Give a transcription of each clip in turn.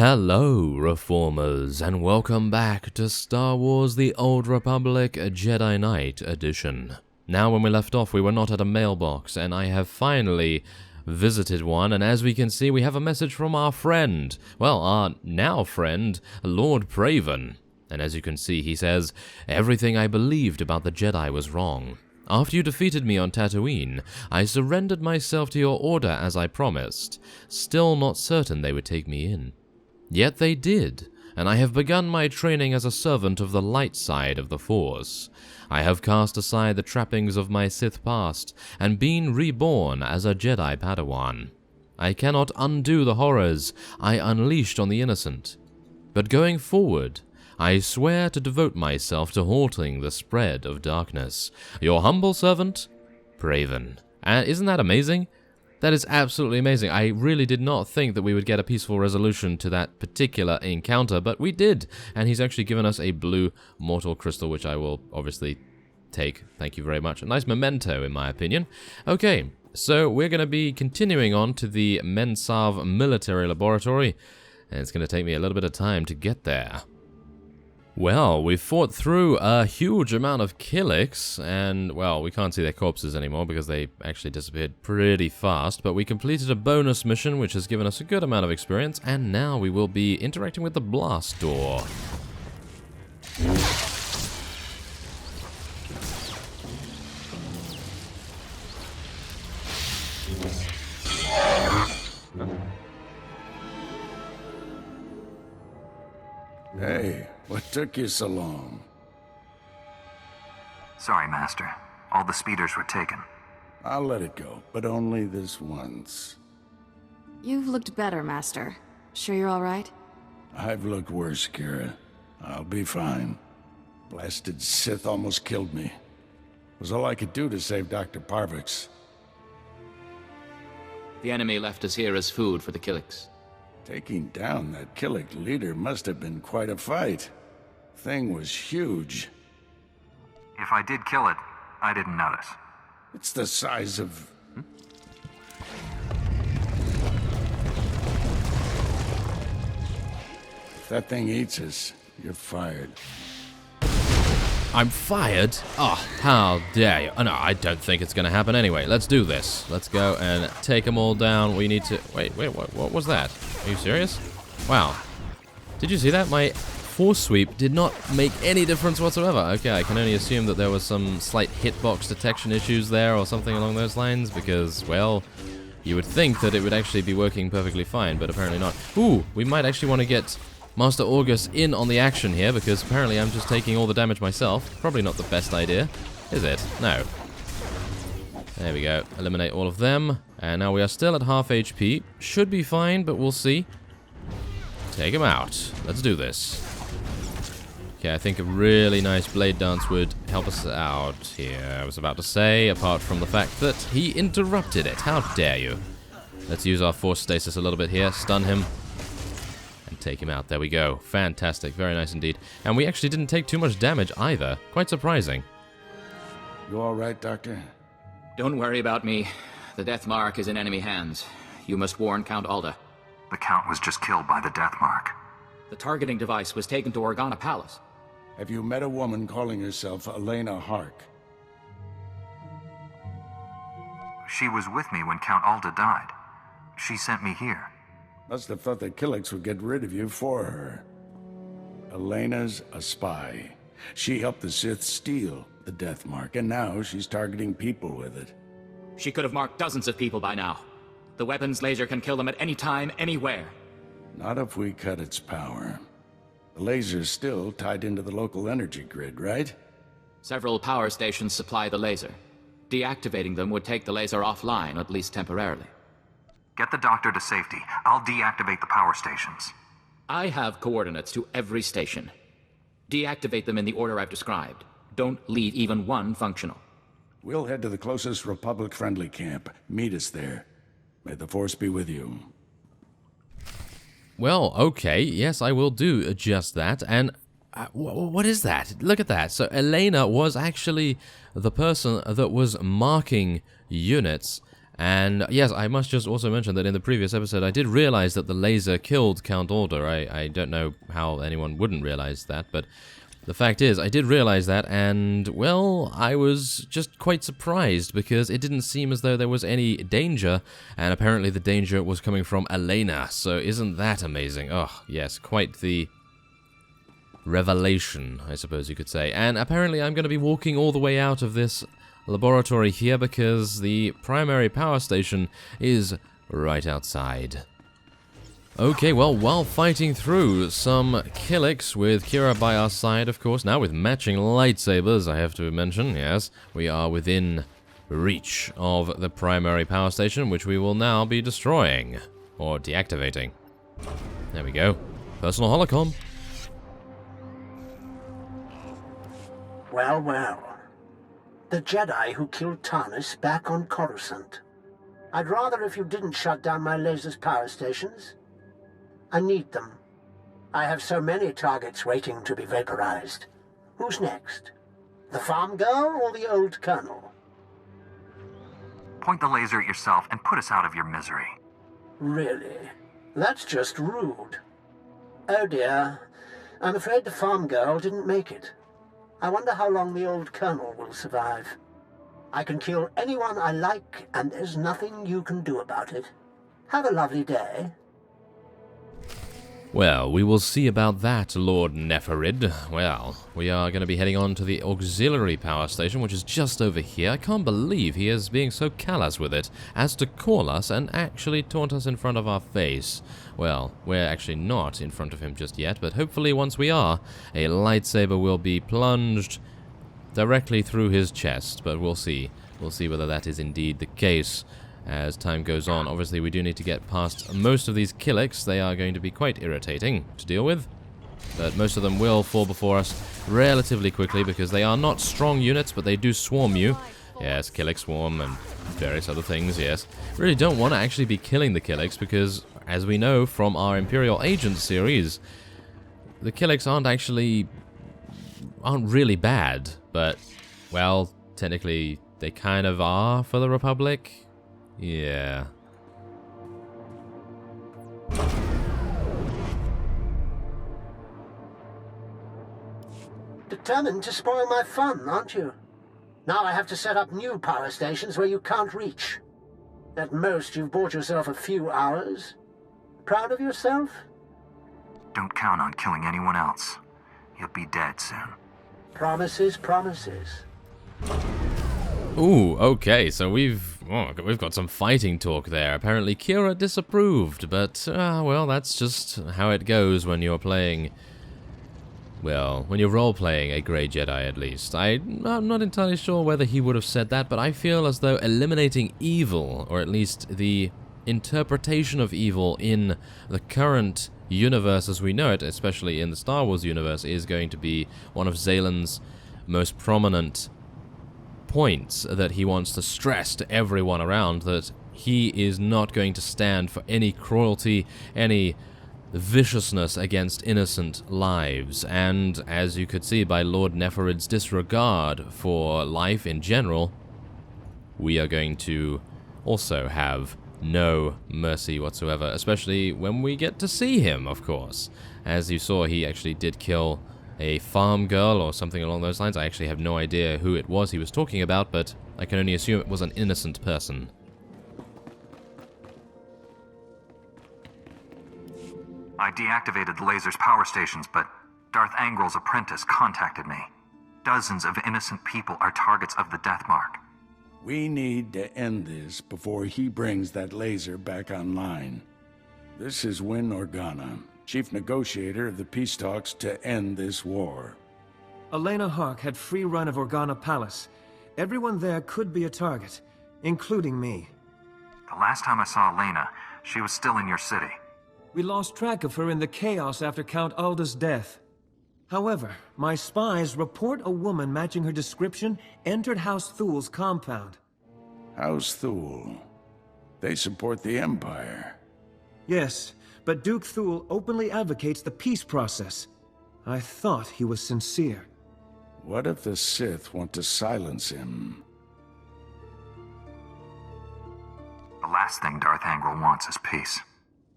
Hello, Reformers, and welcome back to Star Wars The Old Republic Jedi Knight Edition. Now, when we left off, we were not at a mailbox, and I have finally visited one, and as we can see, we have a message from our friend, well, our now friend, Lord Praven. And as you can see, he says, "Everything I believed about the Jedi was wrong. After you defeated me on Tatooine, I surrendered myself to your order as I promised, still not certain they would take me in. Yet they did, and I have begun my training as a servant of the light side of the Force. I have cast aside the trappings of my Sith past, and been reborn as a Jedi Padawan. I cannot undo the horrors I unleashed on the innocent. But going forward, I swear to devote myself to halting the spread of darkness. Your humble servant, Praven." And isn't that amazing? That is absolutely amazing. I really did not think that we would get a peaceful resolution to that particular encounter, but we did. And he's actually given us a blue mortal crystal, which I will obviously take. Thank you very much. A nice memento, in my opinion. Okay, so we're going to be continuing on to the Mensav military laboratory, and it's going to take me a little bit of time to get there. Well, we fought through a huge amount of Killiks, and, well, we can't see their corpses anymore because they actually disappeared pretty fast, but we completed a bonus mission which has given us a good amount of experience, and now we will be interacting with the blast door. Hey, what took you so long? Sorry, Master. All the speeders were taken. I'll let it go, but only this once. You've looked better, Master. Sure you're all right? I've looked worse, Kira. I'll be fine. Blasted Sith almost killed me. It was all I could do to save Dr. Parvix. The enemy left us here as food for the Killiks. Taking down that Killik leader must have been quite a fight. Thing was huge. If I did kill it, I didn't notice. It's the size of... If that thing eats us, you're fired. I'm fired? Oh, how dare you. Oh, no, I don't think it's going to happen anyway. Let's do this. Let's go and take them all down. We need to... Wait, what was that? Are you serious? Wow. Did you see that? My force sweep did not make any difference whatsoever. Okay, I can only assume that there was some slight hitbox detection issues there or something along those lines because, well, you would think that it would actually be working perfectly fine, but apparently not. Ooh, we might actually want to get Master Orgus in on the action here because apparently I'm just taking all the damage myself. Probably not the best idea, is it? No. There we go. Eliminate all of them. And now we are still at half HP. Should be fine, but we'll see. Take him out. Let's do this. Okay, I think a really nice blade dance would help us out here. I was about to say, apart from the fact that he interrupted it. How dare you? Let's use our force stasis a little bit here. Stun him. And take him out. There we go. Fantastic. Very nice indeed. And we actually didn't take too much damage either. Quite surprising. You all right, Doctor? Don't worry about me. The Death Mark is in enemy hands. You must warn Count Alda. The Count was just killed by the Death Mark. The targeting device was taken to Organa Palace. Have you met a woman calling herself Aleyna Hark? She was with me when Count Alda died. She sent me here. Must have thought the Killiks would get rid of you for her. Aleyna's a spy. She helped the Sith steal the Death Mark, and now she's targeting people with it. She could have marked dozens of people by now. The weapon's laser can kill them at any time, anywhere. Not if we cut its power. The laser's still tied into the local energy grid, right? Several power stations supply the laser. Deactivating them would take the laser offline, at least temporarily. Get the doctor to safety. I'll deactivate the power stations. I have coordinates to every station. Deactivate them in the order I've described. Don't leave even one functional. We'll head to the closest Republic-friendly camp. Meet us there. May the Force be with you. Well, okay, yes, I will do just that, and what is that? Look at that. So Aleyna was actually the person that was marking units And yes, I must just also mention that in the previous episode I did realize that the laser killed Count Alder. I don't know how anyone wouldn't realize that, but the fact is, I did realize that, and, well, I was just quite surprised, because it didn't seem as though there was any danger, and apparently the danger was coming from Aleyna, so isn't that amazing? Oh, yes, quite the revelation, I suppose you could say. And apparently I'm going to be walking all the way out of this laboratory here, because the primary power station is right outside. Okay, well, while fighting through some Killiks with Kira by our side, of course, now with matching lightsabers, I have to mention, yes, we are within reach of the primary power station, which we will now be destroying, or deactivating. There we go. Personal holocom. Well, well. The Jedi who killed Tarnis back on Coruscant. I'd rather if you didn't shut down my laser's power stations. I need them. I have so many targets waiting to be vaporized. Who's next? The farm girl or the old colonel? Point the laser at yourself and put us out of your misery. Really? That's just rude. Oh dear. I'm afraid the farm girl didn't make it. I wonder how long the old colonel will survive. I can kill anyone I like, and there's nothing you can do about it. Have a lovely day. Well, we will see about that, Lord Nefarid. Well, we are going to be heading on to the auxiliary power station, which is just over here. I can't believe he is being so callous with it as to call us and actually taunt us in front of our face. Well, we're actually not in front of him just yet, but hopefully once we are, a lightsaber will be plunged directly through his chest, but we'll see. We'll see whether that is indeed the case as time goes on. Obviously, we do need to get past most of these Killiks. They are going to be quite irritating to deal with, but most of them will fall before us relatively quickly because they are not strong units, but they do swarm you. Yes, Killik swarm and various other things, yes. Really don't want to actually be killing the Killiks because, as we know from our Imperial Agent series, the Killiks aren't really bad, but, well, technically they kind of are for the Republic. Yeah. Determined to spoil my fun, aren't you? Now I have to set up new power stations where you can't reach. At most, you've bought yourself a few hours. Proud of yourself? Don't count on killing anyone else. You'll be dead soon. Promises, promises. Ooh, okay, so we've got some fighting talk there. Apparently Kira disapproved, but, well, that's just how it goes when you're playing, well, when you're role-playing a Grey Jedi, at least. I'm not entirely sure whether he would have said that, but I feel as though eliminating evil, or at least the interpretation of evil in the current universe as we know it, especially in the Star Wars universe, is going to be one of Zaylen's most prominent points that he wants to stress to everyone around, that he is not going to stand for any cruelty, any viciousness against innocent lives. And as you could see by Lord Nefarid's disregard for life in general, we are going to also have no mercy whatsoever, especially when we get to see him, of course. As you saw, he actually did kill a farm girl or something along those lines. I actually have no idea who it was he was talking about, but I can only assume it was an innocent person. I deactivated the laser's power stations, but Darth Angrel's apprentice contacted me. Dozens of innocent people are targets of the Death Mark. We need to end this before he brings that laser back online. This is Win Organa, chief negotiator of the peace talks to end this war. Aleyna Hark had free run of Organa Palace. Everyone there could be a target, including me. The last time I saw Aleyna, she was still in your city. We lost track of her in the chaos after Count Alda's death. However, my spies report a woman matching her description entered House Thul's compound. House Thul. They support the Empire. Yes, but Duke Thul openly advocates the peace process. I thought he was sincere. What if the Sith want to silence him? last thing Darth Angral wants is peace.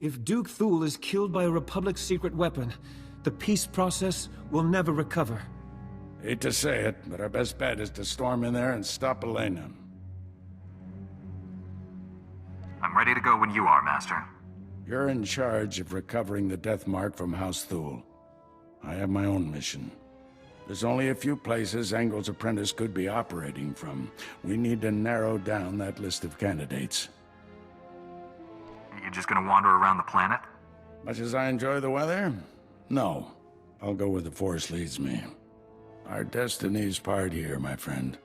If Duke Thule is killed by a Republic secret weapon, the peace process will never recover. Hate to say it, but our best bet is to storm in there and stop Aleyna. I'm ready to go when you are, Master. You're in charge of recovering the death mark from House Thule. I have my own mission. There's only a few places Angel's apprentice could be operating from. We need to narrow down that list of candidates. You just gonna wander around the planet? Much as I enjoy the weather? No. I'll go where the Force leads me. Our destiny's part here, my friend.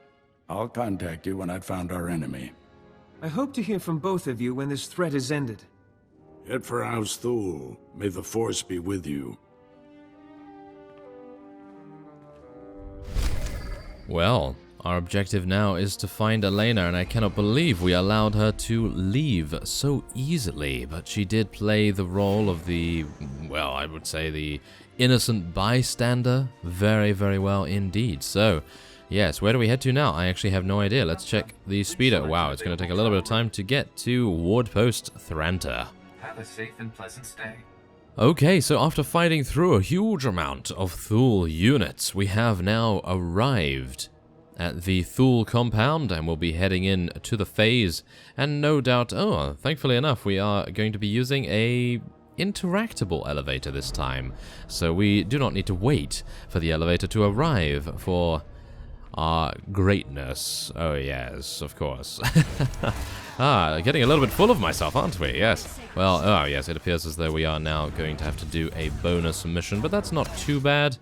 I'll contact you when I've found our enemy. I hope to hear from both of you when this threat is ended. Head for House Thule. May the Force be with you. Well, our objective now is to find Aleyna, and I cannot believe we allowed her to leave so easily, but she did play the role of the, well, I would say the innocent bystander very, very well indeed. So, yes, where do we head to now? I actually have no idea. Let's check the speeder. Wow, it's going to take a little bit of time to get to Ward Post Thranta. Have a safe and pleasant stay. Okay, so after fighting through a huge amount of Thule units, we have now arrived at the Thule compound, and we'll be heading in to the phase, and no doubt, thankfully enough, we are going to be using a interactable elevator this time, so we do not need to wait for the elevator to arrive for our greatness. Oh yes, of course. Getting a little bit full of myself, aren't we? Yes. Well, oh yes, it appears as though we are now going to have to do a bonus mission, but that's not too bad.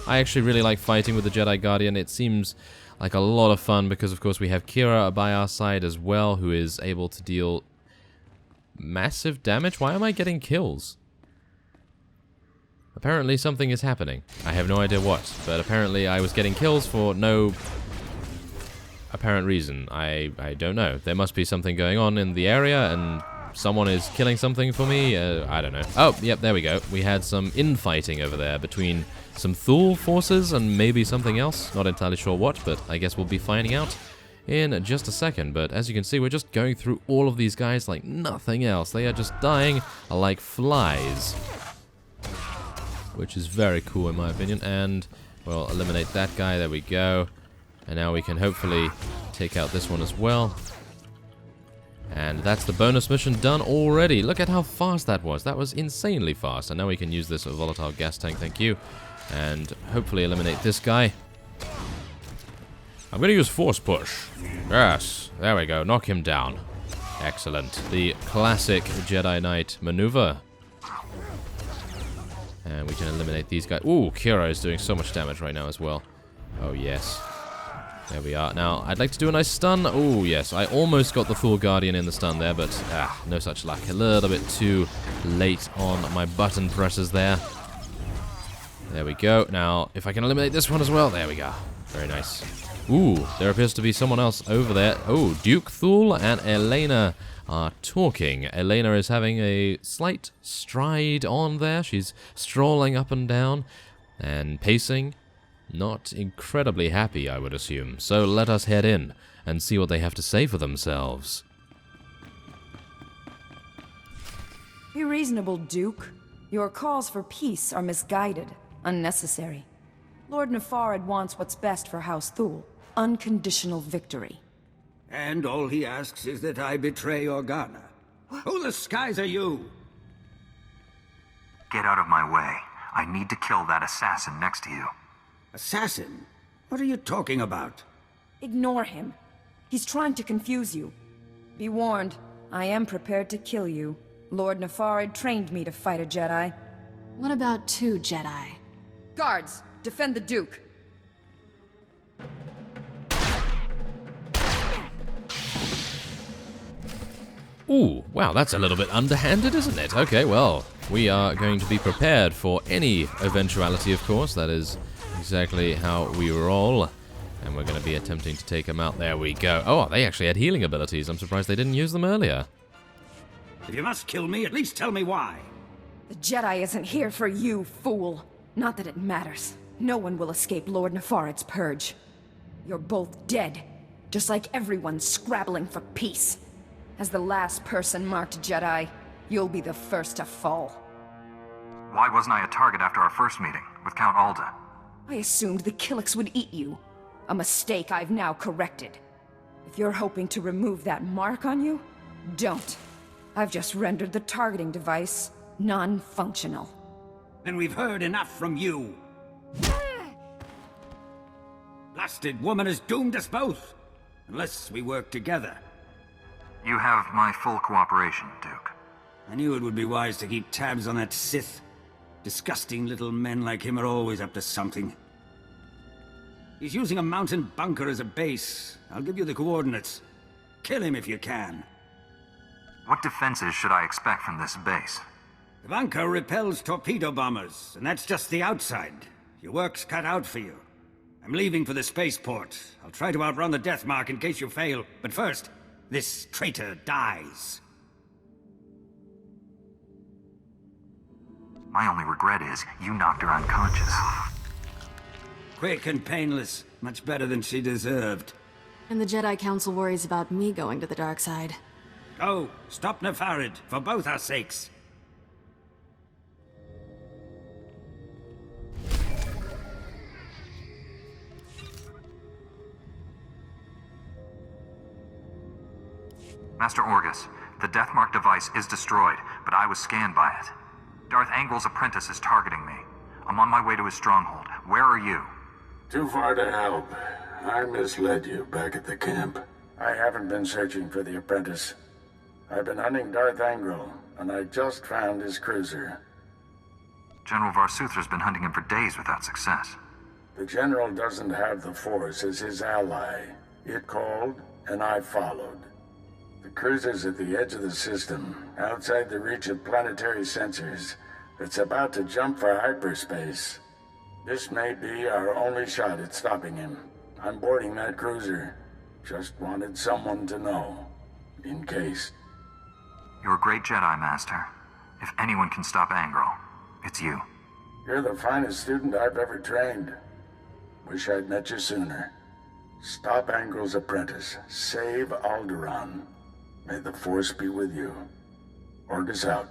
I actually really like fighting with the Jedi Guardian. It seems like a lot of fun because, of course, we have Kira by our side as well, who is able to deal massive damage. Why am I getting kills? Apparently something is happening. I have no idea what, but apparently I was getting kills for no apparent reason. I don't know. There must be something going on in the area, and someone is killing something for me. I don't know. Oh, yep, there we go. We had some infighting over there between some Thule forces and maybe something else. Not entirely sure what, but I guess we'll be finding out in just a second. But as you can see, we're just going through all of these guys like nothing else. They are just dying like flies, which is very cool in my opinion. And we'll eliminate that guy. There we go. And now we can hopefully take out this one as well. And that's the bonus mission done already. Look at how fast that was. That was insanely fast. And now we can use this volatile gas tank, thank you. And hopefully eliminate this guy. I'm going to use Force Push. Yes, there we go. Knock him down. Excellent. The classic Jedi Knight maneuver. And we can eliminate these guys. Ooh, Kira is doing so much damage right now as well. Oh, yes. There we are. Now, I'd like to do a nice stun. Oh, yes. I almost got the Thule Guardian in the stun there, but no such luck. A little bit too late on my button presses there. There we go. Now, if I can eliminate this one as well. There we go. Very nice. Ooh, there appears to be someone else over there. Oh, Duke Thule and Aleyna are talking. Aleyna is having a slight stride on there. She's strolling up and down and pacing. Not incredibly happy, I would assume. So let us head in and see what they have to say for themselves. Be reasonable, Duke. Your calls for peace are misguided, unnecessary. Lord Nefarid wants what's best for House Thule. Unconditional victory. And all he asks is that I betray Organa. Who the skies are you? Get out of my way. I need to kill that assassin next to you. Assassin? What are you talking about? Ignore him. He's trying to confuse you. Be warned, I am prepared to kill you. Lord Nefarid trained me to fight a Jedi. What about 2 Jedi? Guards, defend the Duke. Ooh, wow, that's a little bit underhanded, isn't it? Okay, well, we are going to be prepared for any eventuality, of course. That is exactly how we roll. And we're going to be attempting to take them out. There we go. Oh, they actually had healing abilities. I'm surprised they didn't use them earlier. If you must kill me, at least tell me why. The Jedi isn't here for you, fool. Not that it matters. No one will escape Lord Nefarid's purge. You're both dead, just like everyone scrabbling for peace. As the last person marked Jedi, you'll be the first to fall. Why wasn't I a target after our first meeting with Count Alda? I assumed the Killiks would eat you. A mistake I've now corrected. If you're hoping to remove that mark on you, don't. I've just rendered the targeting device non-functional. Then we've heard enough from you. Blasted woman has doomed us both. Unless we work together. You have my full cooperation, Duke. I knew it would be wise to keep tabs on that Sith. Disgusting little men like him are always up to something. He's using a mountain bunker as a base. I'll give you the coordinates. Kill him if you can. What defenses should I expect from this base? The bunker repels torpedo bombers, and that's just the outside. Your work's cut out for you. I'm leaving for the spaceport. I'll try to outrun the death mark in case you fail. But first, this traitor dies. My only regret is you knocked her unconscious. Quick and painless. Much better than she deserved. And the Jedi Council worries about me going to the dark side. Go, stop Nefarid, for both our sakes. Master Orgus, the Deathmark device is destroyed, but I was scanned by it. Darth Angle's apprentice is targeting me. I'm on my way to his stronghold. Where are you? Too far to help. I misled you back at the camp. I haven't been searching for the apprentice. I've been hunting Darth Angle, and I just found his cruiser. General Varsuther's been hunting him for days without success. The General doesn't have the Force as his ally. It called, and I followed. The cruiser's at the edge of the system, outside the reach of planetary sensors. It's about to jump for hyperspace. This may be our only shot at stopping him. I'm boarding that cruiser. Just wanted someone to know, in case. You're a great Jedi, Master. If anyone can stop Angro, it's you. You're the finest student I've ever trained. Wish I'd met you sooner. Stop Angro's apprentice. Save Alderaan. May the Force be with you. Orgus out.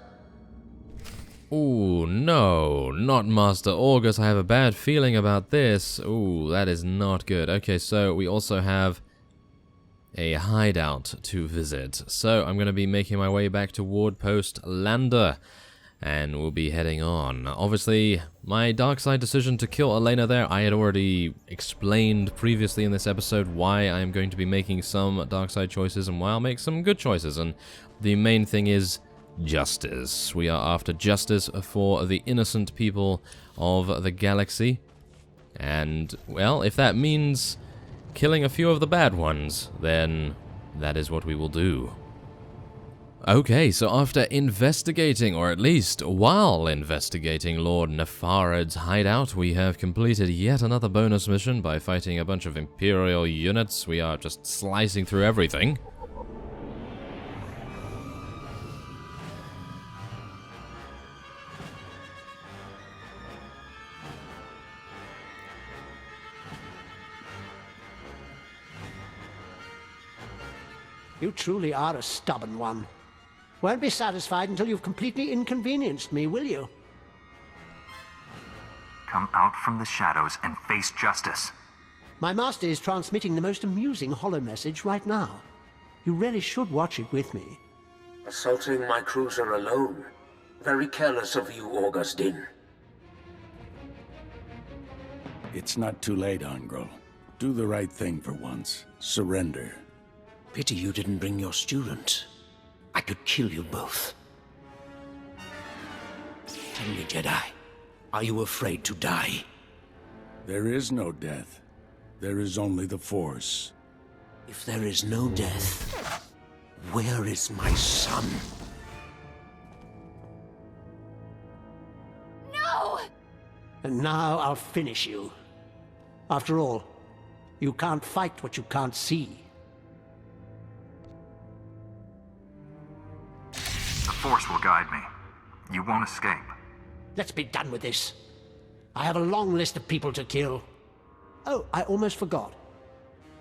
Ooh, no, not Master Orgus. I have a bad feeling about this. Ooh, that is not good. Okay, so we also have a hideout to visit. So I'm going to be making my way back to Ward Post Lander, and we'll be heading on. Obviously, my dark side decision to kill Aleyna there, I had already explained previously in this episode why I'm going to be making some dark side choices and why I'll make some good choices. And the main thing is justice. We are after justice for the innocent people of the galaxy. And, well, if that means killing a few of the bad ones, then that is what we will do. Okay, so after investigating, or at least while investigating Lord Nefarid's hideout, we have completed yet another bonus mission by fighting a bunch of Imperial units. We are just slicing through everything. You truly are a stubborn one. Won't be satisfied until you've completely inconvenienced me, will you? Come out from the shadows and face justice. My master is transmitting the most amusing holo message right now. You really should watch it with me. Assaulting my cruiser alone. Very careless of you, Orgus Din. It's not too late, Angro. Do the right thing for once. Surrender. Pity you didn't bring your student. I could kill you both. Tell me, Jedi, are you afraid to die? There is no death. There is only the Force. If there is no death, where is my son? No! And now I'll finish you. After all, you can't fight what you can't see. The Force will guide me. You won't escape. Let's be done with this. I have a long list of people to kill. Oh, I almost forgot.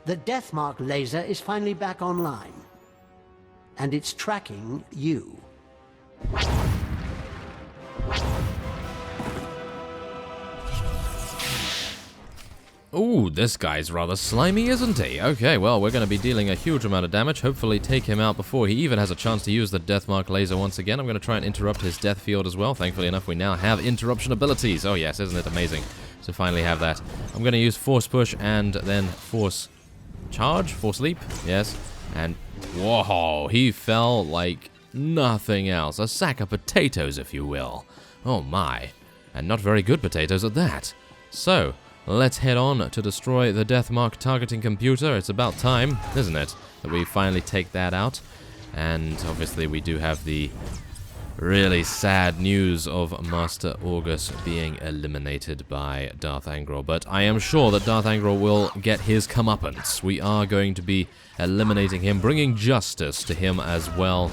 The Deathmark laser is finally back online. and it's tracking you. Ooh, this guy's rather slimy, isn't he? Okay, well, we're going to be dealing a huge amount of damage. Hopefully take him out before he even has a chance to use the Deathmark laser once again. I'm going to try and interrupt his death field as well. Thankfully enough, we now have interruption abilities. Oh yes, isn't it amazing to finally have that? I'm going to use Force Push and then Force Charge? Force Leap? Yes. And, whoa, he fell like nothing else. A sack of potatoes, if you will. Oh my. And not very good potatoes at that. So, let's head on to destroy the Deathmark targeting computer. It's about time, isn't it, that we finally take that out. And obviously we do have the really sad news of Master Orgus being eliminated by Darth Angral. But I am sure that Darth Angral will get his comeuppance. We are going to be eliminating him, bringing justice to him as well.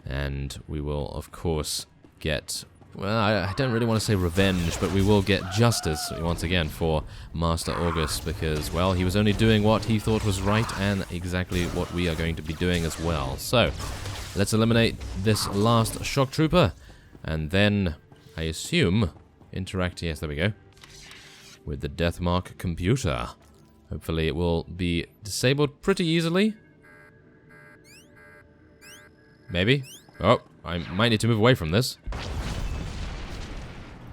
And we will, of course, get... well, I don't really want to say revenge, but we will get justice, once again, for Master Orgus, because, well, he was only doing what he thought was right, and exactly what we are going to be doing as well. So, let's eliminate this last shock trooper, and then, I assume, interact, yes, there we go, with the Deathmark computer. Hopefully it will be disabled pretty easily. Maybe? Oh, I might need to move away from this.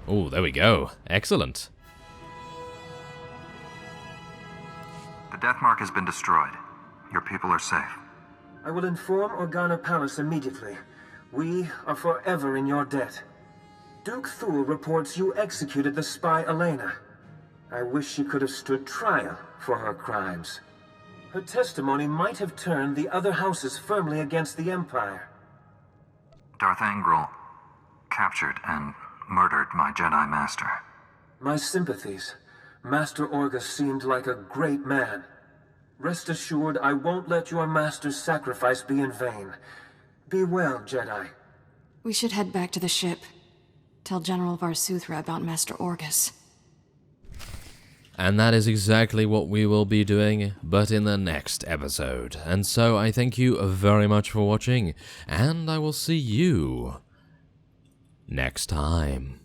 Oh, there we go. Excellent. The Deathmark has been destroyed. Your people are safe. I will inform Organa Palace immediately. We are forever in your debt. Duke Thule reports you executed the spy Aleyna. I wish she could have stood trial for her crimes. Her testimony might have turned the other houses firmly against the Empire. Darth Angral captured and murdered my Jedi Master. My sympathies. Master Orgus seemed like a great man. Rest assured, I won't let your master's sacrifice be in vain. Be well, Jedi. We should head back to the ship. Tell General Varsuthra about Master Orgus. And that is exactly what we will be doing, but in the next episode. And so I thank you very much for watching, and I will see you next time.